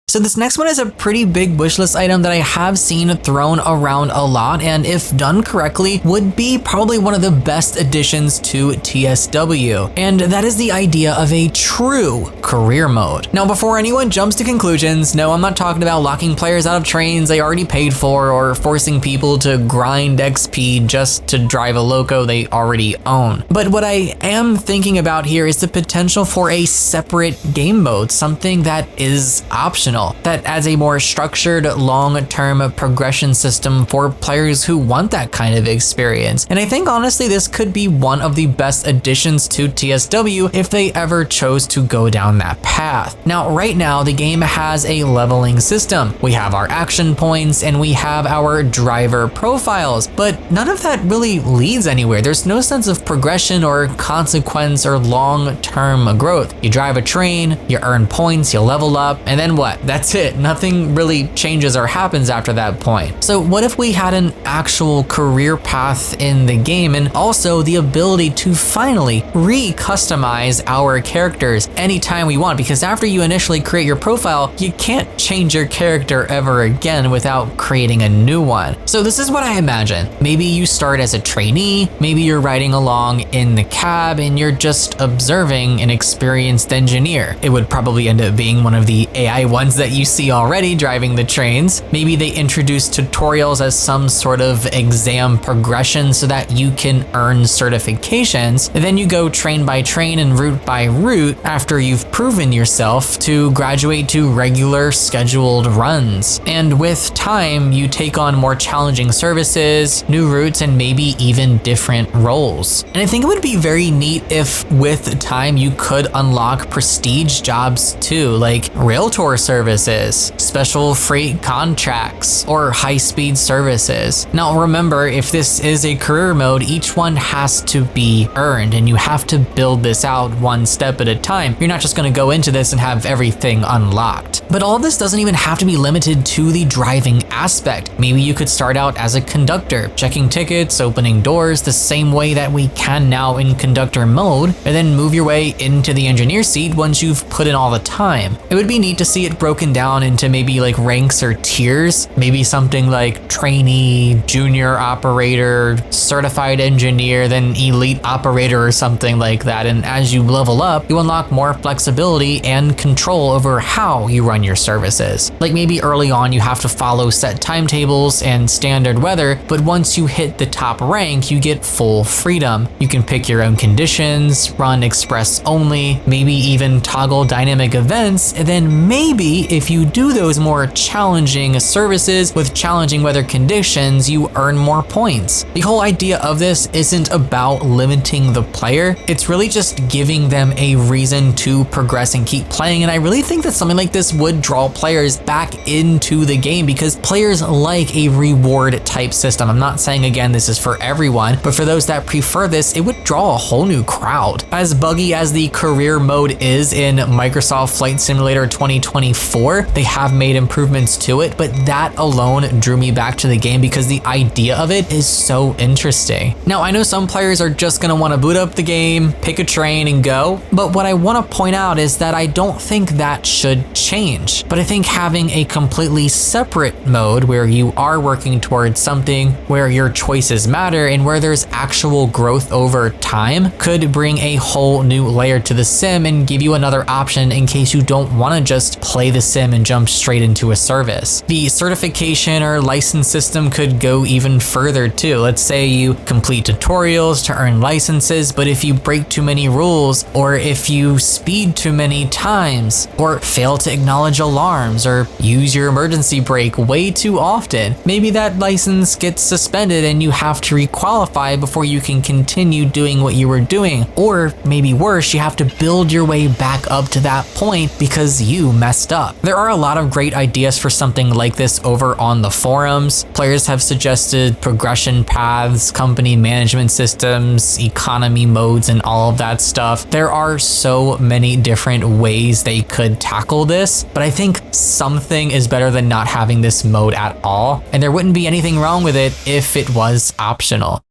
So this next one is a pretty big wishlist item that I have seen thrown around a lot, and if done correctly, would be probably one of the best additions to TSW. And that is the idea of a true career mode. Now, before anyone jumps to conclusions, no, I'm not talking about locking players out of trains they already paid for or forcing people to grind XP just to drive a loco they already own. But what I am thinking about here is the potential for a separate game mode, something that is optional, that adds a more structured, long-term progression system for players who want that kind of experience. And I think honestly, this could be one of the best additions to TSW if they ever chose to go down that path. Now, right now, the game has a leveling system. We have our action points and we have our driver profiles, but none of that really leads anywhere. There's no sense of progression or consequence or long-term growth. You drive a train, you earn points, you level up, and then what? That's it. Nothing really changes or happens after that point. So what if we had an actual career path in the game, and also the ability to finally re-customize our characters anytime we want? Because after you initially create your profile, you can't change your character ever again without creating a new one. So this is what I imagine. Maybe you start as a trainee, maybe you're riding along in the cab and you're just observing an experienced engineer. It would probably end up being one of the AI ones that you see already driving the trains. Maybe they introduce tutorials as some sort of exam progression so that you can earn certifications. And then you go train by train and route by route after you've proven yourself to graduate to regular scheduled runs. And with time, you take on more challenging services, new routes, and maybe even different roles. And I think it would be very neat if with time you could unlock prestige jobs too, like rail tour services, special freight contracts, or high-speed services. Now remember, if this is a career mode, each one has to be earned, and you have to build this out one step at a time. You're not just going to go into this and have everything unlocked. But all of this doesn't even have to be limited to the driving aspect. Maybe you could start out as a conductor, checking tickets, opening doors, the same way that we can now in conductor mode, and then move your way into the engineer seat once you've put in all the time. It would be neat to see it broken down into maybe like ranks or tiers, maybe something like trainee, junior operator, certified engineer, then elite operator or something like that. And as you level up, you unlock more flexibility and control over how you run your services. Like maybe early on you have to follow set timetables and standard weather, but once you hit the top rank, you get full freedom. You can pick your own conditions, run express only, maybe even toggle dynamic events, and then maybe if you do those more challenging services with challenging weather conditions, you earn more points. The whole idea of this isn't about limiting the player, it's really just giving them a reason to progress and keep playing. And I really think that something like this would draw players back into the game because players like a reward type system. I'm not saying again this is for everyone, but for those that prefer this, it would draw a whole new crowd. As buggy as the career mode is in Microsoft Flight Simulator 2024, they have made improvements to it, but that alone drew me back to the game because the idea of it is so interesting. Now, I know some players are just gonna wanna boot up the game, pick a train and go, but what I wanna point out is that I don't think that should change. But I think having a completely separate mode where you are working towards something, where your choices matter, and where there's actual growth over time could bring a whole new layer to the sim and give you another option in case you don't wanna just play the sim and jump straight into a service. The certification or license system could go even further too. Let's say you complete tutorials to earn licenses, but if you break too many rules, or if you speed too many times, or fail to acknowledge alarms, or use your emergency brake way too often, maybe that license gets suspended and you have to requalify before you can continue doing what you were doing. Or maybe worse, you have to build your way back up to that point because you messed up. There are a lot of great ideas for something like this over on the forums. Players have suggested progression paths, company management systems, economy modes, and all of that stuff. There are so many different ways they could tackle this, but I think something is better than not having this mode at all, and there wouldn't be anything wrong with it if it was optional.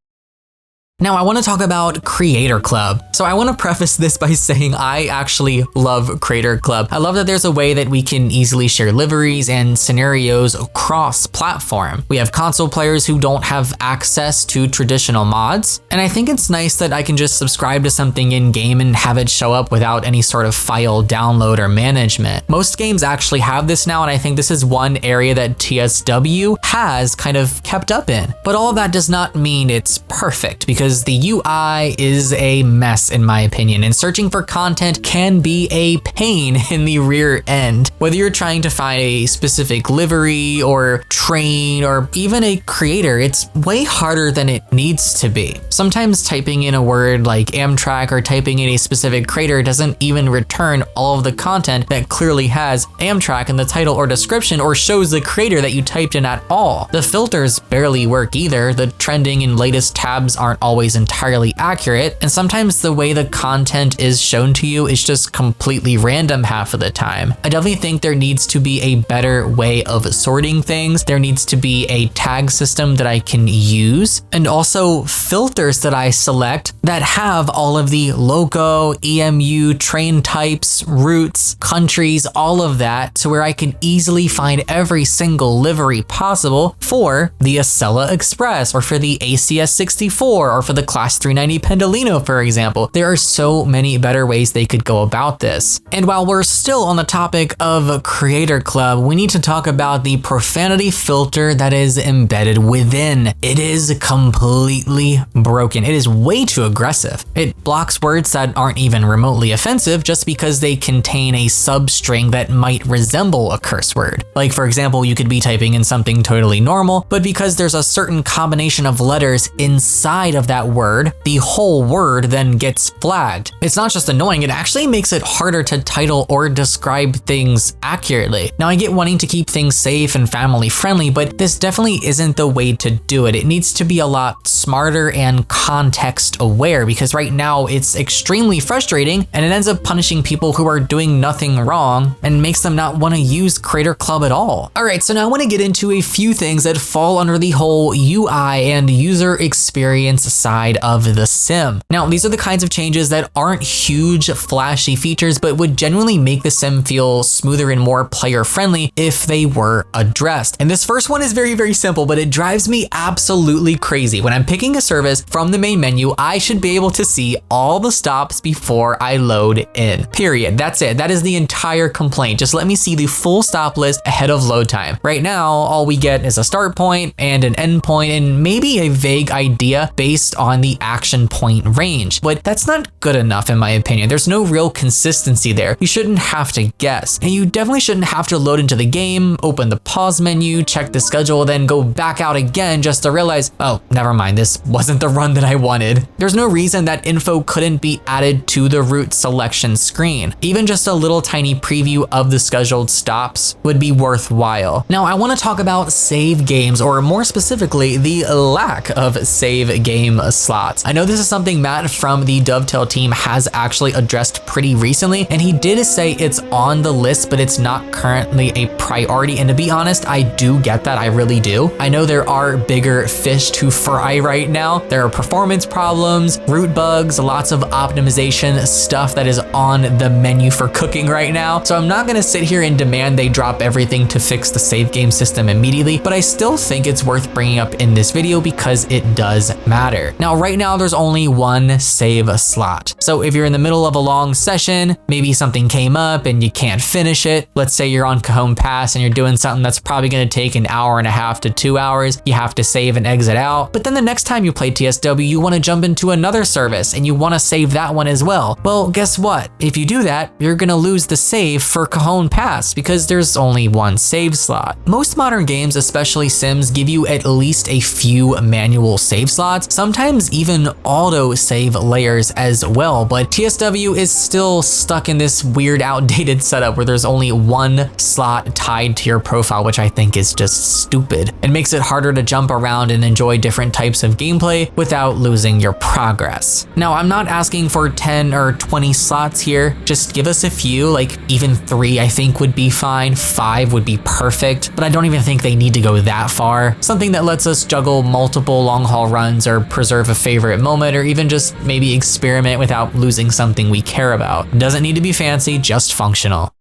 Now I want to talk about Creator Club. So I want to preface this by saying I actually love Creator Club. I love that there's a way that we can easily share liveries and scenarios across platform. We have console players who don't have access to traditional mods, and I think it's nice that I can just subscribe to something in game and have it show up without any sort of file download or management. Most games actually have this now, and I think this is one area that TSW has kind of kept up in. But all of that does not mean it's perfect, because the UI is a mess in my opinion, and searching for content can be a pain in the rear end. Whether you're trying to find a specific livery or train or even a creator, it's way harder than it needs to be. Sometimes typing in a word like Amtrak or typing in a specific creator doesn't even return all of the content that clearly has Amtrak in the title or description, or shows the creator that you typed in at all. The filters barely work either. The trending and latest tabs aren't always entirely accurate, and sometimes the way the content is shown to you is just completely random half of the time. I definitely think there needs to be a better way of sorting things. There needs to be a tag system that I can use, and also filters that I select that have all of the logo, EMU, train types, routes, countries, all of that, to where I can easily find every single livery possible for the Acela Express, or for the ACS 64, or for the Class 390 Pendolino, for example. There are so many better ways they could go about this. And while we're still on the topic of Creator Club, we need to talk about the profanity filter that is embedded within. It is completely broken. It is way too aggressive. It blocks words that aren't even remotely offensive just because they contain a substring that might resemble a curse word. Like, for example, you could be typing in something totally normal, but because there's a certain combination of letters inside of that word, the whole word then gets flagged. It's not just annoying, it actually makes it harder to title or describe things accurately. Now, I get wanting to keep things safe and family friendly, but this definitely isn't the way to do it. It needs to be a lot smarter and context aware, because right now it's extremely frustrating and it ends up punishing people who are doing nothing wrong and makes them not want to use Creator Club at all. Alright, so now I want to get into a few things that fall under the whole UI and user experience side of the sim. Now, these are the kinds of changes that aren't huge, flashy features, but would genuinely make the sim feel smoother and more player friendly if they were addressed. And this first one is very, very simple, but it drives me absolutely crazy. When I'm picking a service from the main menu, I should be able to see all the stops before I load in. Period. That's it. That is the entire complaint. Just let me see the full stop list ahead of load time. Right now, all we get is a start point and an end point, and maybe a vague idea based on the action point range. But that's not good enough in my opinion. There's no real consistency there. You shouldn't have to guess. And you definitely shouldn't have to load into the game, open the pause menu, check the schedule, then go back out again just to realize, oh, never mind, this wasn't the run that I wanted. There's no reason that info couldn't be added to the route selection screen. Even just a little tiny preview of the scheduled stops would be worthwhile. Now, I want to talk about save games, or more specifically, the lack of save game slots. I know this is something Matt from the Dovetail team has actually addressed pretty recently, and he did say it's on the list, but it's not currently a priority. And to be honest, I do get that. I really do. I know there are bigger fish to fry right now. There are performance problems, root bugs, lots of optimization stuff that is on the menu for cooking right now. So I'm not going to sit here and demand they drop everything to fix the save game system immediately, but I still think it's worth bringing up in this video because it does matter. Now, right now, there's only one save slot. So if you're in the middle of a long session, maybe something came up and you can't finish it. Let's say you're on Cajon Pass and you're doing something that's probably gonna take an hour and a half to 2 hours. You have to save and exit out. But then the next time you play TSW, you wanna jump into another service and you wanna save that one as well. Well, guess what? If you do that, you're gonna lose the save for Cajon Pass because there's only one save slot. Most modern games, especially Sims, give you at least a few manual save slots, sometimes even auto save layers as well, but TSW is still stuck in this weird outdated setup where there's only one slot tied to your profile, which I think is just stupid. It makes it harder to jump around and enjoy different types of gameplay without losing your progress. Now, I'm not asking for 10 or 20 slots here, just give us a few, like even 3 I think would be fine, 5 would be perfect, but I don't even think they need to go that far. Something that lets us juggle multiple long haul runs or preserve a favorite moment or even just maybe experiment without losing something we care about. It doesn't need to be fancy, just functional.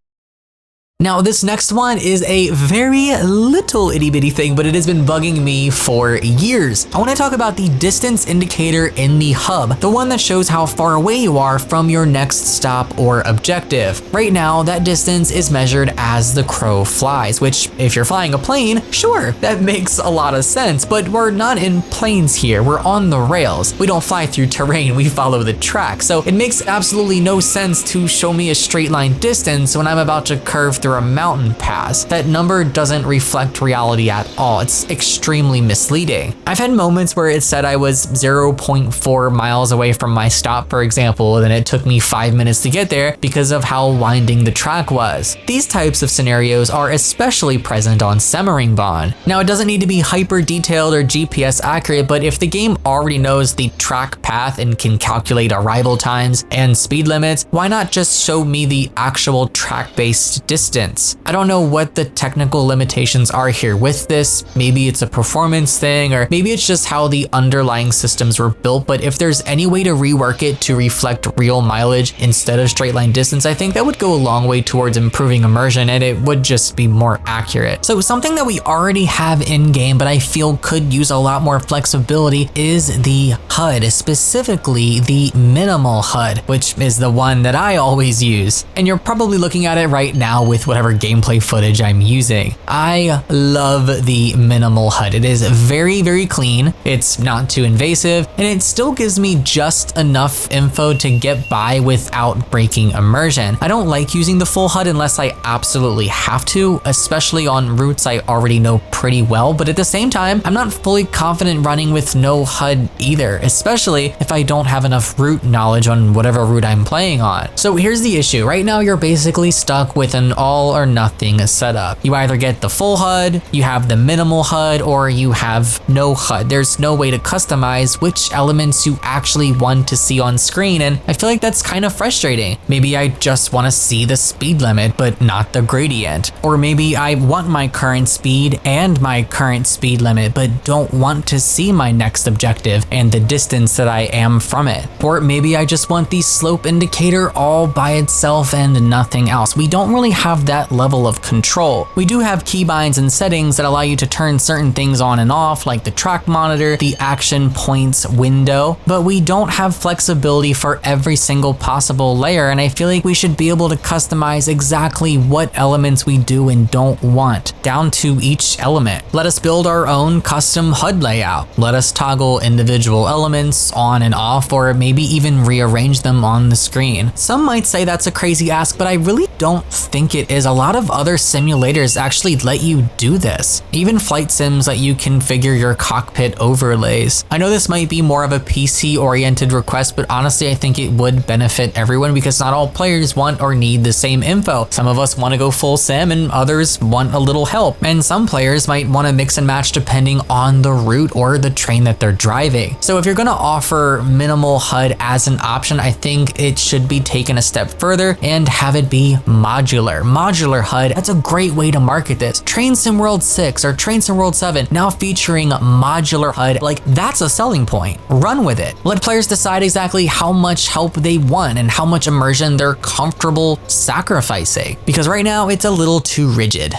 Now, this next one is a very little itty bitty thing, but it has been bugging me for years. I want to talk about the distance indicator in the hub, the one that shows how far away you are from your next stop or objective. Right now, that distance is measured as the crow flies, which if you're flying a plane, sure, that makes a lot of sense, but we're not in planes here. We're on the rails. We don't fly through terrain, we follow the track. So it makes absolutely no sense to show me a straight line distance when I'm about to curve through a mountain pass. That number doesn't reflect reality at all. It's extremely misleading. I've had moments where it said I was 0.4 miles away from my stop, for example, and it took me 5 minutes to get there because of how winding the track was. These types of scenarios are especially present on Semmeringbahn. Now, it doesn't need to be hyper detailed or GPS accurate, but if the game already knows the track path and can calculate arrival times and speed limits, why not just show me the actual track-based distance? I don't know what the technical limitations are here with this. Maybe it's a performance thing, or maybe it's just how the underlying systems were built, but if there's any way to rework it to reflect real mileage instead of straight line distance, I think that would go a long way towards improving immersion and it would just be more accurate. So something that we already have in game, but I feel could use a lot more flexibility is the HUD, specifically the minimal HUD, which is the one that I always use. And you're probably looking at it right now with whatever gameplay footage I'm using. I love the minimal HUD. It is very, very clean. It's not too invasive, and it still gives me just enough info to get by without breaking immersion. I don't like using the full HUD unless I absolutely have to, especially on routes I already know pretty well, but at the same time, I'm not fully confident running with no HUD either, especially if I don't have enough route knowledge on whatever route I'm playing on. So here's the issue. Right now, you're basically stuck with an all or nothing setup. You either get the full HUD, you have the minimal HUD, or you have no HUD. There's no way to customize which elements you actually want to see on screen, and I feel like that's kind of frustrating. Maybe I just want to see the speed limit, but not the gradient. Or maybe I want my current speed and my current speed limit, but don't want to see my next objective and the distance that I am from it. Or maybe I just want the slope indicator all by itself and nothing else. We don't really have that level of control. We do have keybinds and settings that allow you to turn certain things on and off, like the track monitor, the action points window, but we don't have flexibility for every single possible layer, and I feel like we should be able to customize exactly what elements we do and don't want, down to each element. Let us build our own custom HUD layout. Let us toggle individual elements on and off, or maybe even rearrange them on the screen. Some might say that's a crazy ask, but I really don't think it is. A lot of other simulators actually let you do this. Even flight sims let you configure your cockpit overlays. I know this might be more of a PC oriented request, but honestly I think it would benefit everyone because not all players want or need the same info. Some of us want to go full sim and others want a little help. And some players might want to mix and match depending on the route or the train that they're driving. So if you're going to offer minimal HUD as an option, I think it should be taken a step further and have it be modular. Modular HUD, that's a great way to market this. Train Sim World 6 or Train Sim World 7 now featuring modular HUD, like that's a selling point. Run with it. Let players decide exactly how much help they want and how much immersion they're comfortable sacrificing, because right now it's a little too rigid.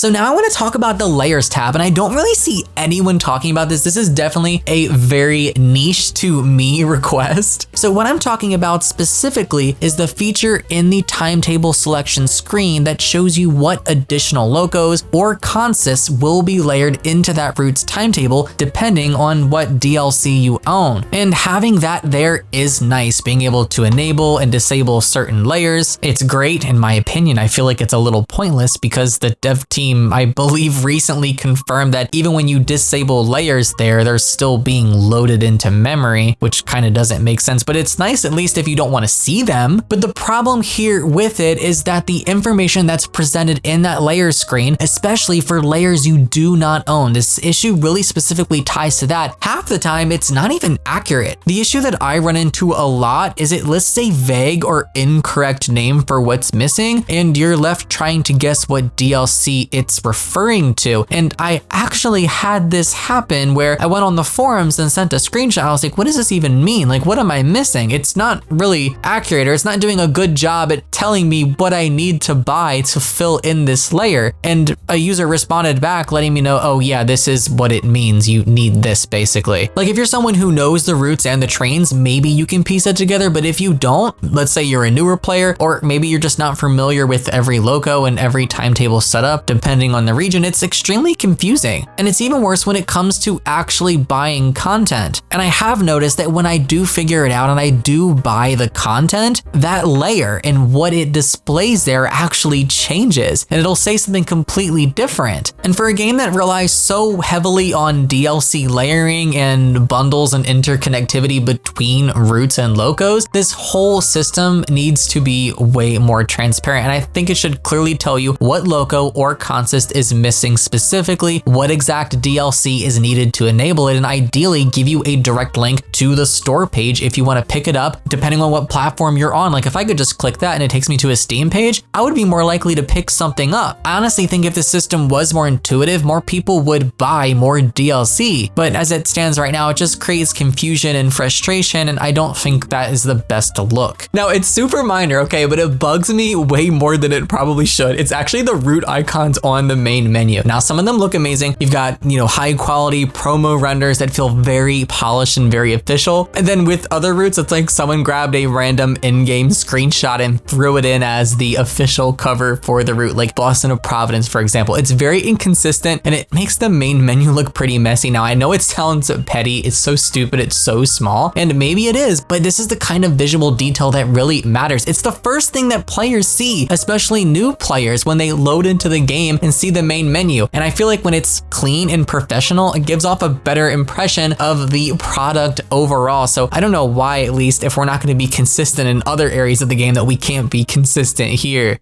So now I want to talk about the layers tab, and I don't really see anyone talking about this. This is definitely a very niche to me request. So what I'm talking about specifically is the feature in the timetable selection screen that shows you what additional locos or consists will be layered into that route's timetable depending on what DLC you own. And having that there is nice, being able to enable and disable certain layers. It's great in my opinion. I feel like it's a little pointless because the dev team, I believe, recently confirmed that even when you disable layers there, they're still being loaded into memory, which kind of doesn't make sense, but it's nice at least if you don't want to see them. But the problem here with it is that the information that's presented in that layer screen, especially for layers you do not own, this issue really specifically ties to that. Half the time, it's not even accurate. The issue that I run into a lot is it lists a vague or incorrect name for what's missing, and you're left trying to guess what DLC it's referring to. And I actually had this happen where I went on the forums and sent a screenshot. I was like, what does this even mean? Like, what am I missing? It's not really accurate, or it's not doing a good job at telling me what I need to buy to fill in this layer. And a user responded back letting me know, oh yeah, this is what it means. You need this basically. Like if you're someone who knows the routes and the trains, maybe you can piece it together. But if you don't, let's say you're a newer player, or maybe you're just not familiar with every loco and every timetable setup, depending on the region, it's extremely confusing. And it's even worse when it comes to actually buying content. And I have noticed that when I do figure it out and I do buy the content, that layer and what it displays there actually changes, and it'll say something completely different. And for a game that relies so heavily on DLC layering and bundles and interconnectivity between routes and locos, this whole system needs to be way more transparent. And I think it should clearly tell you what loco or consist is missing specifically, what exact DLC is needed to enable it, and ideally give you a direct link to the store page if you want to pick it up, depending on what platform you're on. Like if I could just click that and it takes me to a Steam page, I would be more likely to pick something up. I honestly think if the system was more intuitive, more people would buy more DLC. But as it stands right now, it just creates confusion and frustration, and I don't think that is the best look. Now it's super minor, okay, but it bugs me way more than it probably should. It's actually the route icons on the main menu. Now some of them look amazing. You've got, high quality promo renders that feel very polished and very official. And then with other routes, it's like someone grabbed a random in-game screenshot and threw it in as the official cover for the route, like Boston of Providence, for example. It's very inconsistent and it makes the main menu look pretty messy. Now I know it sounds petty, it's so stupid, it's so small, and maybe it is, but this is the kind of visual detail that really matters. It's the first thing that players see, especially new players, when they load into the game and see the main menu. And I feel like when it's clean and professional, it gives off a better impression of the product overall. So I don't know why, at least if we're not going to be consistent in other areas of the game, that we can't be consistent here.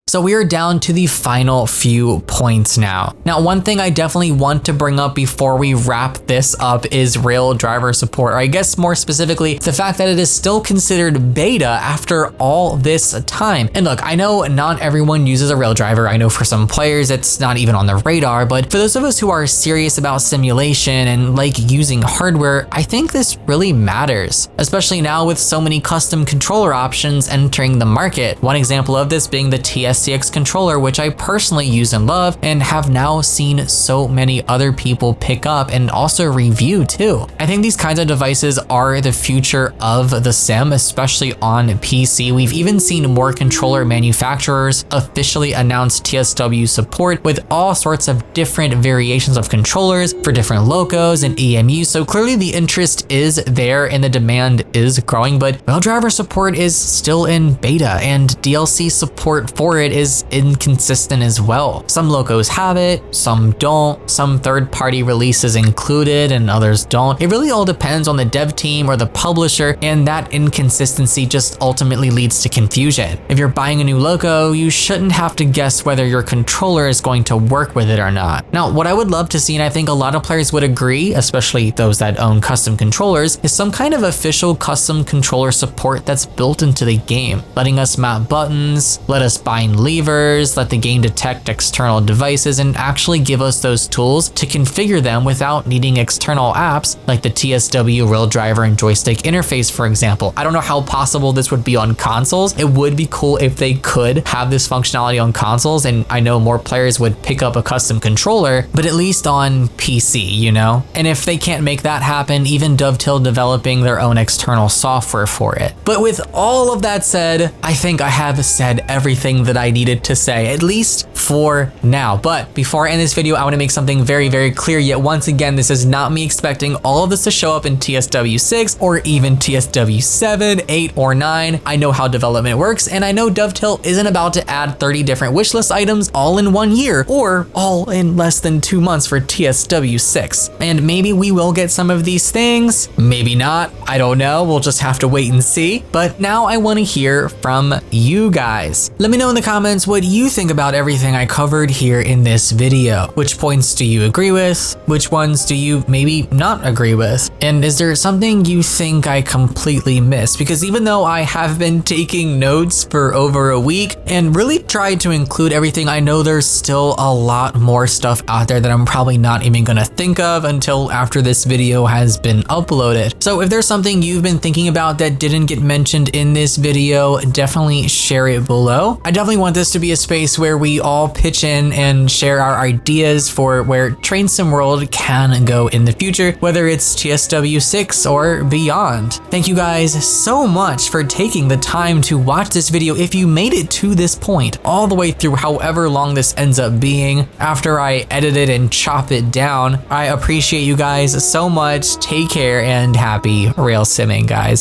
So we are down to the final few points now. Now, one thing I definitely want to bring up before we wrap this up is rail driver support, or I guess more specifically, the fact that it is still considered beta after all this time. And look, I know not everyone uses a rail driver. I know for some players, it's not even on the radar, but for those of us who are serious about simulation and like using hardware, I think this really matters, especially now with so many custom controller options entering the market. One example of this being the TSW6 controller, which I personally use and love and have now seen so many other people pick up and also review too. I think these kinds of devices are the future of the sim, especially on PC. We've even seen more controller manufacturers officially announce TSW support with all sorts of different variations of controllers for different locos and EMUs. So clearly the interest is there and the demand is growing, but rail driver support is still in beta and DLC support for it is inconsistent as well. Some locos have it, some don't, some third-party releases included and others don't. It really all depends on the dev team or the publisher, and that inconsistency just ultimately leads to confusion. If you're buying a new loco, you shouldn't have to guess whether your controller is going to work with it or not. Now, what I would love to see, and I think a lot of players would agree, especially those that own custom controllers, is some kind of official custom controller support that's built into the game, letting us map buttons, let us bind levers, let the game detect external devices, and actually give us those tools to configure them without needing external apps like the TSW rail driver and joystick interface, for example. I don't know how possible this would be on consoles. It would be cool if they could have this functionality on consoles, and I know more players would pick up a custom controller, but at least on PC, you know? And if they can't make that happen, even Dovetail developing their own external software for it. But with all of that said, I think I have said everything that I needed to say, at least for now. But before I end this video, I want to make something very, very clear. Yet once again, this is not me expecting all of this to show up in TSW6 or even TSW7, 8, or 9. I know how development works, and I know Dovetail isn't about to add 30 different wishlist items all in 1 year, or all in less than 2 months for TSW6. And maybe we will get some of these things, maybe not, I don't know, we'll just have to wait and see. But now I want to hear from you guys. Let me know in the comments what you think about everything I covered here in this video. Which points do you agree with? Which ones do you maybe not agree with? And is there something you think I completely missed? Because even though I have been taking notes for over a week and really tried to include everything, I know there's still a lot more stuff out there that I'm probably not even gonna think of until after this video has been uploaded. So if there's something you've been thinking about that didn't get mentioned in this video, definitely share it below. I definitely want this to be a space where we all pitch in and share our ideas for where Train Sim World can go in the future, whether it's TSW6 or beyond. Thank you guys so much for taking the time to watch this video. If you made it to this point, all the way through however long this ends up being, after I edit it and chop it down, I appreciate you guys so much. Take care and happy rail simming, guys.